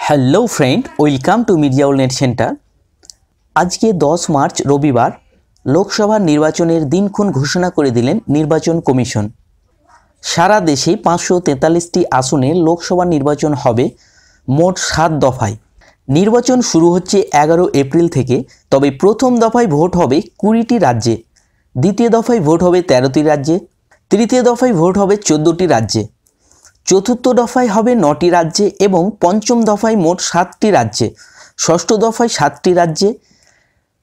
Hello friend, welcome to মিডিয়াউল net centre. আজকে 10 March রবিবার লোকসভা নির্বাচনের দিনক্ষণ ঘোষণা করে দিলেন নির্বাচন কমিশন। সারা দেশে 543টি আসনে লোকসভা নির্বাচন হবে মোট 7 দফায়। নির্বাচন শুরু হচ্ছে 11 এপ্রিল থেকে, তবে প্রথম দফায় ভোট হবে 20টি রাজ্যে, দ্বিতীয় দফায় ভোট হবে 13টি রাজ্যে, তৃতীয় দফায় ভোট হবে 14টি রাজ্যে, চতুর্থ দফায় হবে 9টি রাজ্যে এবং পঞ্চম দফায় মোট 7টি রাজ্যে, ষষ্ঠ দফায় 7টি রাজ্যে,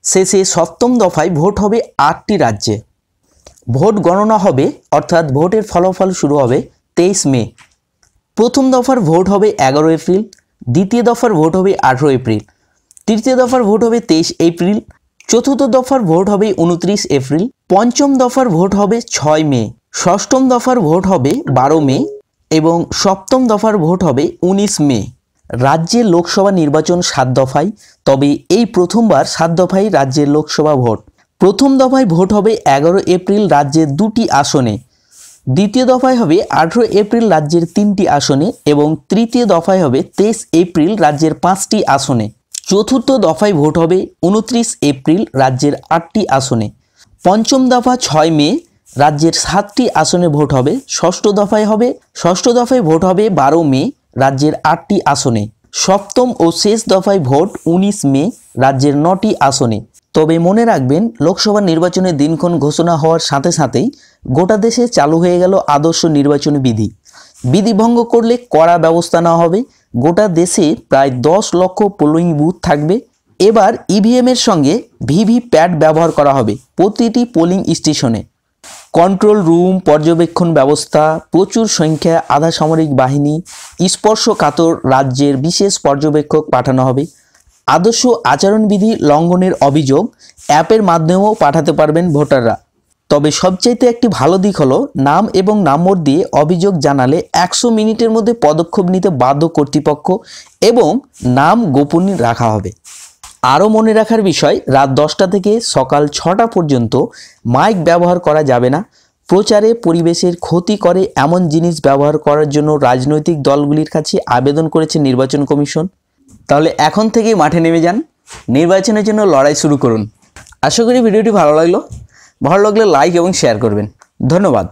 শেষে সপ্তম দফায় ভোট হবে 8টি রাজ্যে। ভোট গণনা হবে অর্থাৎ ভোটের ফলাফল শুরু হবে 23 মে। প্রথম দফার ভোট হবে 11 এপ্রিল, দ্বিতীয় দফার ভোট হবে 18 এপ্রিল, তৃতীয় দফার ভোট হবে 23 এপ্রিল, চতুর্থ দফার ভোট হবে 29 এপ্রিল, পঞ্চম দফার ভোট হবে 6 মে, ষষ্ঠম দফার ভোট হবে 12 মে এবং সপ্তম দফার ভোট হবে 19 মে। রাজ্যে লোকসভা নির্বাচন 7 দফায়, তবে এই প্রথমবার 7 দফায় রাজ্যের লোকসভা ভোট। প্রথম দফায় ভোট হবে 11 এপ্রিল রাজ্যের 2টি আসনে, দ্বিতীয় দফায় হবে 18 এপ্রিল রাজ্যের 3টি আসনে এবং তৃতীয় দফায় হবে 23 এপ্রিল রাজ্যের 5টি আসনে। চতুর্থ দফায় ভোট হবে 29 এপ্রিল রাজ্যের 8টি আসনে। পঞ্চম দফা 6 মে রাজ্যের 7টি আসনে ভোট হবে। ষষ্ঠ দফায় ভোট হবে 12 মে রাজ্যের 8টি আসনে। সপ্তম ও শেষ দফায় ভোট 19 মে রাজ্যের 9টি আসনে। তবে মনে রাখবেন, লোকসভা নির্বাচনের দিনক্ষণ ঘোষণা হওয়ার সাথে সাথেই গোটা দেশে চালু হয়ে গেল আদর্শ নির্বাচনী বিধি। বিধি ভঙ্গ করলে কড়া ব্যবস্থা নেওয়া হবে। গোটা দেশে প্রায় 10 লক্ষ পোলিং বুথ থাকবে। এবার ইভিএমের সঙ্গে ভিভিপ্যাট ব্যবহার করা হবে প্রতিটি পোলিং স্টেশনে। কন্ট্রোল রুম, পর্যবেক্ষণ ব্যবস্থা, প্রচুর সংখ্যায় আধা সামরিক বাহিনী, স্পর্শকাতর রাজ্যের বিশেষ পর্যবেক্ষক পাঠানো হবে। আদর্শ আচরণবিধি লঙ্ঘনের অভিযোগ অ্যাপের মাধ্যমেও পাঠাতে পারবেন ভোটাররা। তবে সবচাইতে একটি ভালো দিক হলো, নাম এবং নম্বর দিয়ে অভিযোগ জানালে 100 মিনিটের মধ্যে পদক্ষেপ নিতে বাধ্য কর্তৃপক্ষ এবং নাম গোপনীয় রাখা হবে। আরও মনে রাখার বিষয়, রাত 10টা থেকে সকাল 6টা পর্যন্ত মাইক ব্যবহার করা যাবে না। প্রচারে পরিবেশের ক্ষতি করে এমন জিনিস ব্যবহার করার জন্য রাজনৈতিক দলগুলির কাছে আবেদন করেছে নির্বাচন কমিশন। তাহলে এখন থেকেই মাঠে নেমে যান, নির্বাচনের জন্য লড়াই শুরু করুন। আশা করি ভিডিওটি ভালো লাগলে লাইক এবং শেয়ার করবেন। ধন্যবাদ।